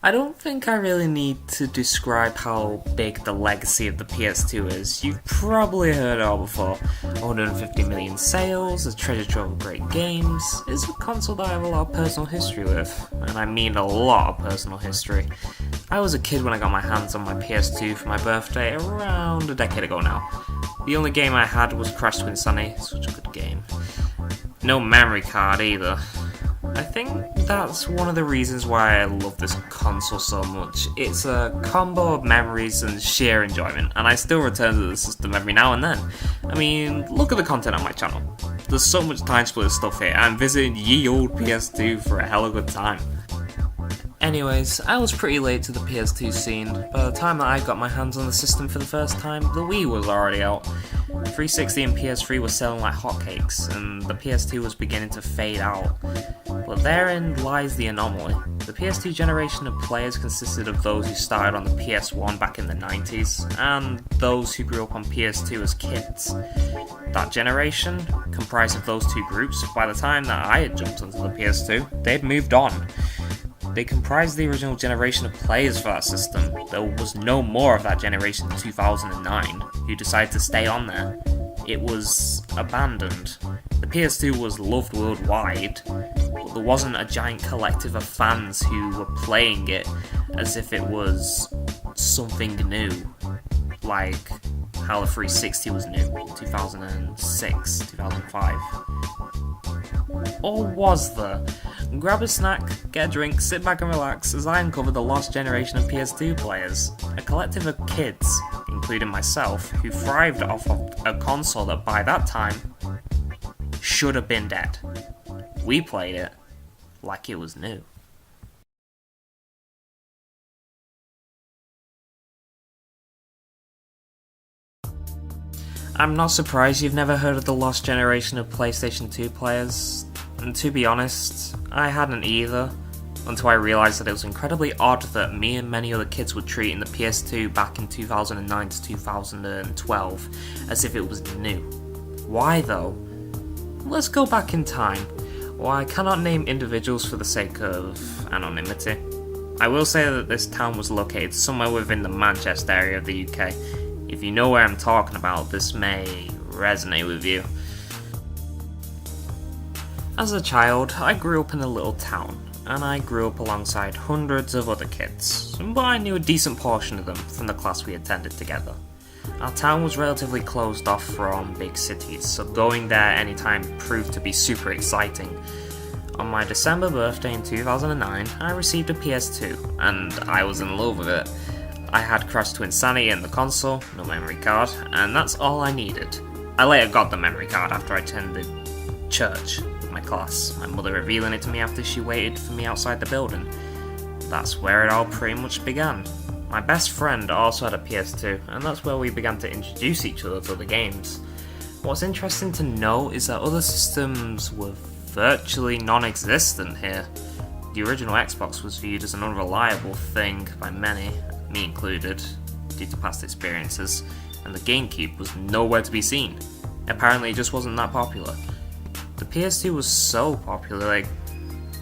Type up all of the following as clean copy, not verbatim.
I don't think I really need to describe how big the legacy of the PS2 is. You've probably heard it all before. 150 million sales, a treasure trove of great games. It's a console that I have a lot of personal history with, and I mean a lot of personal history. I was a kid when I got my hands on my PS2 for my birthday around a decade ago now. The only game I had was Crash Twin Sunny, such a good game. No memory card either. I think that's one of the reasons why I love this console so much. It's a combo of memories and sheer enjoyment, and I still return to the system every now and then. I mean, look at the content on my channel. There's so much time splitter stuff here, and visiting ye old PS2 for a hell of a good time. Anyways, I was pretty late to the PS2 scene. By the time that I got my hands on the system for the first time, the Wii was already out. 360 and PS3 were selling like hotcakes, and the PS2 was beginning to fade out. But therein lies the anomaly. The PS2 generation of players consisted of those who started on the PS1 back in the 90s, and those who grew up on PS2 as kids. That generation, comprised of those two groups, by the time that I had jumped onto the PS2, they'd moved on. They comprised the original generation of players for that system. There was no more of that generation in 2009 who decided to stay on there. It was abandoned. The PS2 was loved worldwide, but there wasn't a giant collective of fans who were playing it as if it was something new, like how the 360 was new in 2006, 2005. Or was there? Grab a snack, get a drink, sit back and relax as I uncover the lost generation of PS2 players. A collective of kids, including myself, who thrived off of a console that by that time should have been dead. We played it like it was new. I'm not surprised you've never heard of the lost generation of PlayStation 2 players, and to be honest, I hadn't either, until I realised that it was incredibly odd that me and many other kids were treating the PS2 back in 2009 to 2012 as if it was new. Why though? Let's go back in time. While I cannot name individuals for the sake of anonymity, I will say that this town was located somewhere within the Manchester area of the UK. If you know where I'm talking about, this may resonate with you. As a child, I grew up in a little town, and I grew up alongside hundreds of other kids, but I knew a decent portion of them from the class we attended together. Our town was relatively closed off from big cities, so going there anytime proved to be super exciting. On my December birthday in 2009, I received a PS2, and I was in love with it. I had Crash Twin Sunny in the console, no memory card, and that's all I needed. I later got the memory card after I attended church with my class, my mother revealing it to me after she waited for me outside the building. That's where it all pretty much began. My best friend also had a PS2, and that's where we began to introduce each other to other games. What's interesting to note is that other systems were virtually non-existent here. The original Xbox was viewed as an unreliable thing by many, me included, due to past experiences, and the GameCube was nowhere to be seen. Apparently it just wasn't that popular. The PS2 was so popular,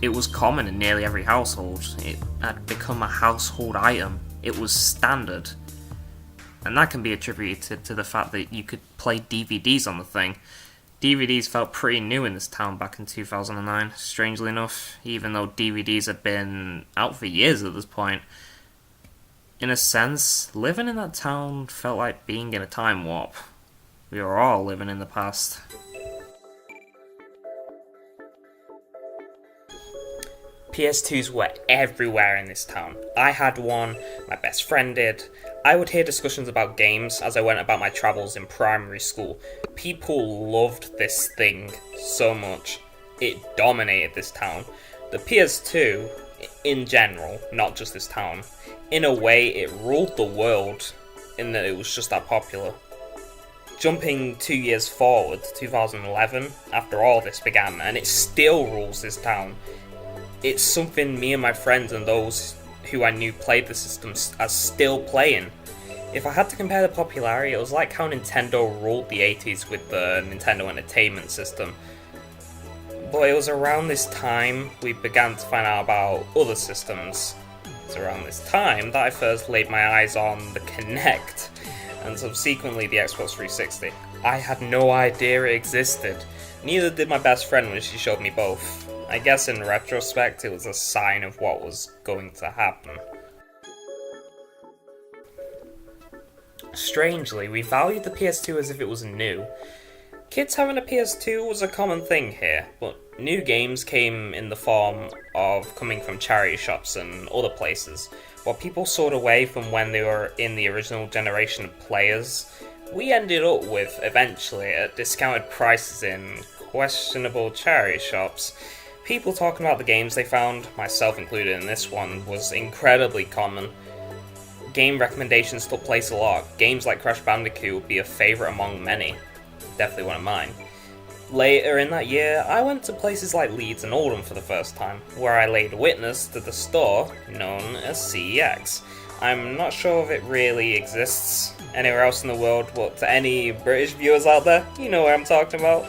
it was common in nearly every household. It had become a household item. It was standard. And that can be attributed to the fact that you could play DVDs on the thing. DVDs felt pretty new in this town back in 2009, strangely enough, even though DVDs had been out for years at this point. In a sense, living in that town felt like being in a time warp. We were all living in the past. PS2s were everywhere in this town. I had one, my best friend did. I would hear discussions about games as I went about my travels in primary school. People loved this thing so much. It dominated this town. The PS2, in general, not just this town, in a way it ruled the world in that it was just that popular. Jumping 2 years forward to 2011, after all this began, and it still rules this town. It's something me and my friends and those who I knew played the system are still playing. If I had to compare the popularity, it was like how Nintendo ruled the 80s with the Nintendo Entertainment System. But it was around this time we began to find out about other systems, was around this time that I first laid my eyes on the Kinect, and subsequently the Xbox 360. I had no idea it existed. Neither did my best friend when she showed me both. I guess in retrospect it was a sign of what was going to happen. Strangely, we valued the PS2 as if it was new. Kids having a PS2 was a common thing here, but new games came in the form of coming from charity shops and other places. While people soared away from when they were in the original generation of players, we ended up with, eventually, at discounted prices in questionable charity shops. People talking about the games they found, myself included in this one, was incredibly common. Game recommendations took place a lot. Games like Crash Bandicoot would be a favourite among many. Definitely one of mine. Later in that year, I went to places like Leeds and Oldham for the first time, where I laid witness to the store known as CEX. I'm not sure if it really exists anywhere else in the world, but to any British viewers out there, you know what I'm talking about.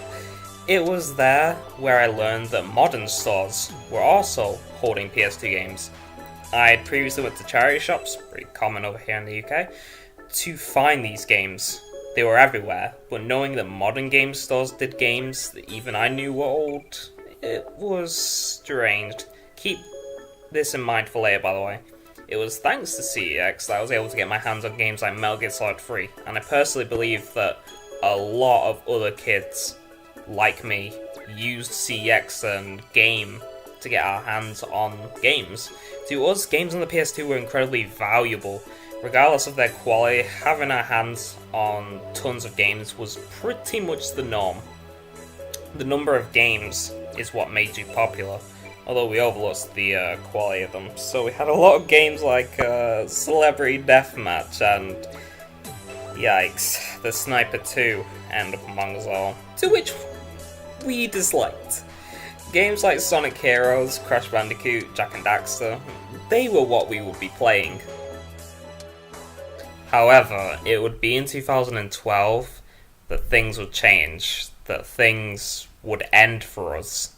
It was there where I learned that modern stores were also holding PS2 games. I'd previously went to charity shops, pretty common over here in the UK, to find these games. They were everywhere, but knowing that modern game stores did games that even I knew were old, it was strange. Keep this in mind for later, by the way. It was thanks to CEX that I was able to get my hands on games like Metal Gear Solid 3, and I personally believe that a lot of other kids, like me, used CEX and Game to get our hands on games. To us, games on the PS2 were incredibly valuable. Regardless of their quality, having our hands on tons of games was pretty much the norm. The number of games is what made you popular, although we overlooked the quality of them. So we had a lot of games like Celebrity Deathmatch and, yikes, the Sniper 2 end up among us all, to which we disliked. Games like Sonic Heroes, Crash Bandicoot, Jak and Daxter, they were what we would be playing. However, it would be in 2012 that things would change, that things would end for us.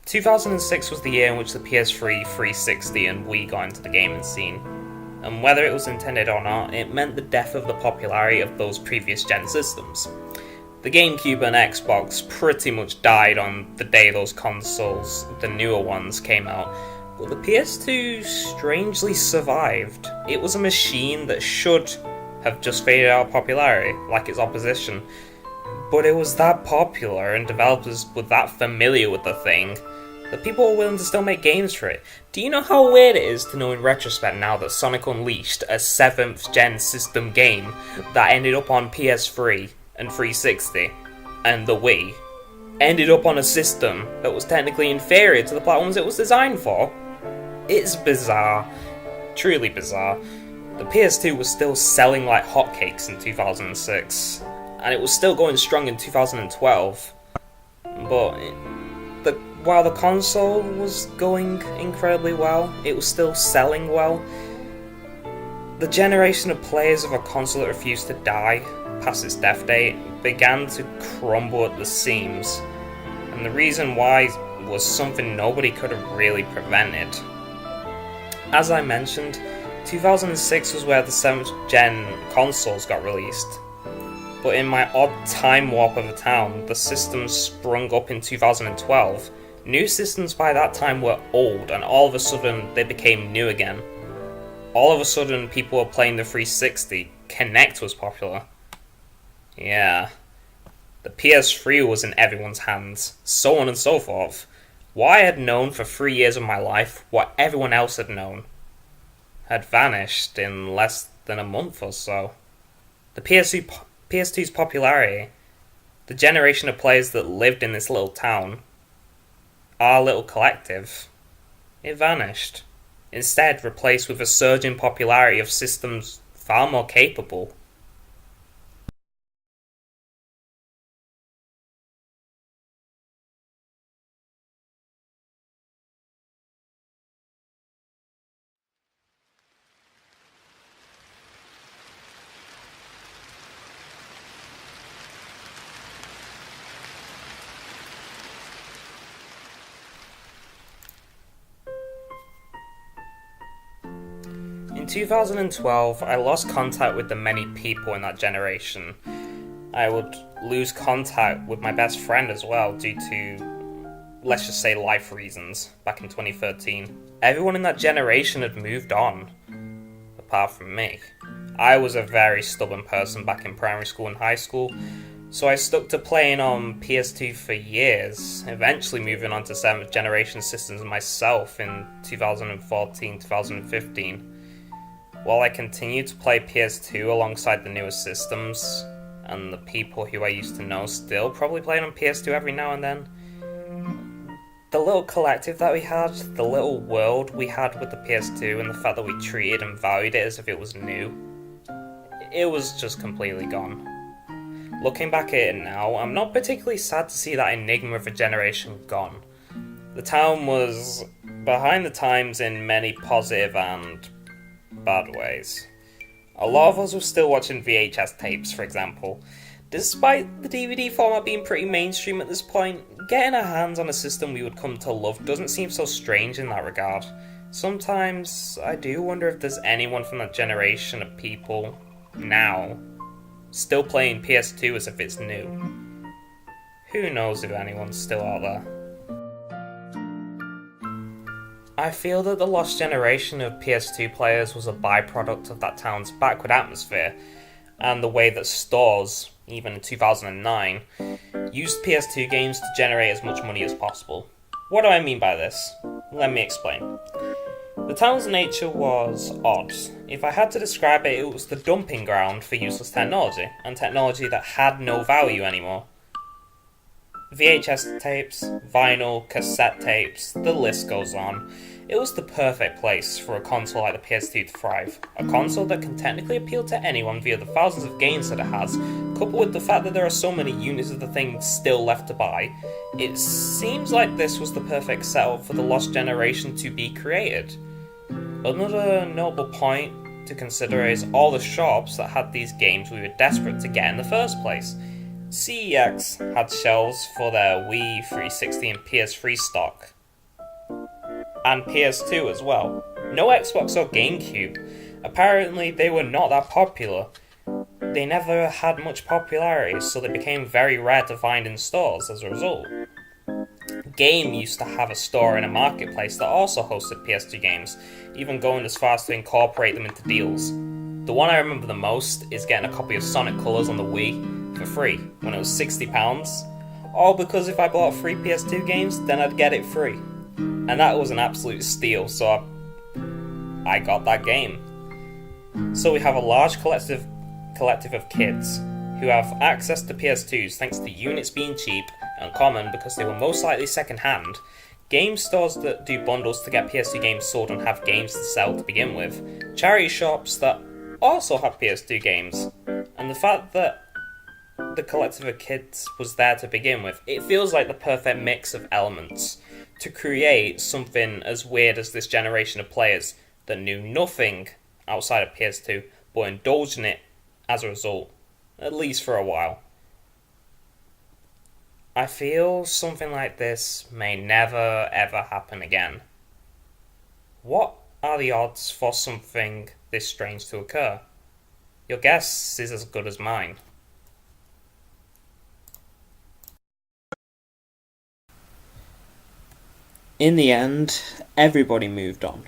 2006 was the year in which the PS3, 360 and Wii got into the gaming scene, and whether it was intended or not, it meant the death of the popularity of those previous gen systems. The GameCube and Xbox pretty much died on the day those consoles, the newer ones, came out. But the PS2 strangely survived. It was a machine that should have just faded out of popularity, like its opposition. But it was that popular, and developers were that familiar with the thing, that people were willing to still make games for it. Do you know how weird it is to know in retrospect now that Sonic Unleashed, a 7th gen system game that ended up on PS3 and 360, and the Wii, ended up on a system that was technically inferior to the platforms it was designed for? It's bizarre. Truly bizarre. The PS2 was still selling like hotcakes in 2006, and it was still going strong in 2012. But while the console was going incredibly well, it was still selling well. The generation of players of a console that refused to die past its death date began to crumble at the seams, and the reason why was something nobody could have really prevented. As I mentioned, 2006 was where the 7th gen consoles got released, but in my odd time warp of a town, the systems sprung up in 2012. New systems by that time were old, and all of a sudden they became new again. All of a sudden people were playing the 360, Kinect was popular. Yeah, the PS3 was in everyone's hands, so on and so forth. What I had known for 3 years of my life, what everyone else had known, had vanished in less than a month or so. The PS2's popularity, the generation of players that lived in this little town, our little collective, it vanished. Instead, replaced with a surge in popularity of systems far more capable. 2012, I lost contact with the many people in that generation. I would lose contact with my best friend as well due to, let's just say, life reasons back in 2013. Everyone in that generation had moved on, apart from me. I was a very stubborn person back in primary school and high school, so I stuck to playing on PS2 for years, eventually moving on to 7th generation systems myself in 2014-2015. While I continued to play PS2 alongside the newer systems, and the people who I used to know still probably playing on PS2 every now and then, the little collective that we had, the little world we had with the PS2, and the fact that we treated and valued it as if it was new, it was just completely gone. Looking back at it now, I'm not particularly sad to see that enigma of a generation gone. The town was behind the times in many positive and bad ways. A lot of us were still watching VHS tapes, for example. Despite the DVD format being pretty mainstream at this point, getting our hands on a system we would come to love doesn't seem so strange in that regard. Sometimes I do wonder if there's anyone from that generation of people now still playing PS2 as if it's new. Who knows if anyone's still out there. I feel that the lost generation of PS2 players was a byproduct of that town's backward atmosphere, and the way that stores, even in 2009, used PS2 games to generate as much money as possible. What do I mean by this? Let me explain. The town's nature was odd. If I had to describe it, it was the dumping ground for useless technology, and technology that had no value anymore. VHS tapes, vinyl, cassette tapes, the list goes on. It was the perfect place for a console like the PS2 to thrive. A console that can technically appeal to anyone via the thousands of games that it has, coupled with the fact that there are so many units of the thing still left to buy. It seems like this was the perfect setup for the lost generation to be created. Another notable point to consider is all the shops that had these games we were desperate to get in the first place. CEX had shelves for their Wii, 360 and PS3 stock, and PS2 as well. No Xbox or GameCube. Apparently they were not that popular. They never had much popularity, so they became very rare to find in stores as a result. Game used to have a store in a marketplace that also hosted PS2 games, even going as far as to incorporate them into deals. The one I remember the most is getting a copy of Sonic Colors on the Wii for free when it was £60, all because if I bought 3 PS2 games, then I'd get it free. And that was an absolute steal, so I got that game. So we have a large collective of kids who have access to PS2s thanks to units being cheap and common because they were most likely second-hand, game stores that do bundles to get PS2 games sold and have games to sell to begin with, charity shops that also have PS2 games, and the fact that the collective of kids was there to begin with, it feels like the perfect mix of elements to create something as weird as this generation of players that knew nothing outside of PS2 but indulged in it as a result, at least for a while. I feel something like this may never ever happen again. What are the odds for something this strange to occur? Your guess is as good as mine. In the end, everybody moved on.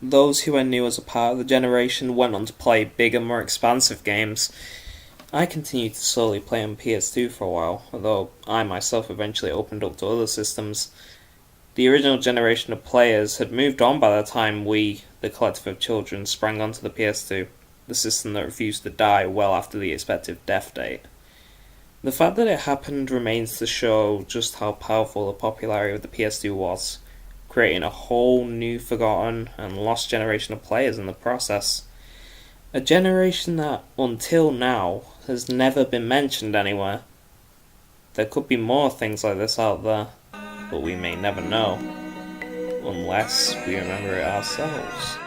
Those who I knew as a part of the generation went on to play bigger, more expansive games. I continued to slowly play on PS2 for a while, although I myself eventually opened up to other systems. The original generation of players had moved on by the time we, the collective of children, sprang onto the PS2, the system that refused to die well after the expected death date. The fact that it happened remains to show just how powerful the popularity of the PS2 was, creating a whole new forgotten and lost generation of players in the process. A generation that, until now, has never been mentioned anywhere. There could be more things like this out there, but we may never know, unless we remember it ourselves.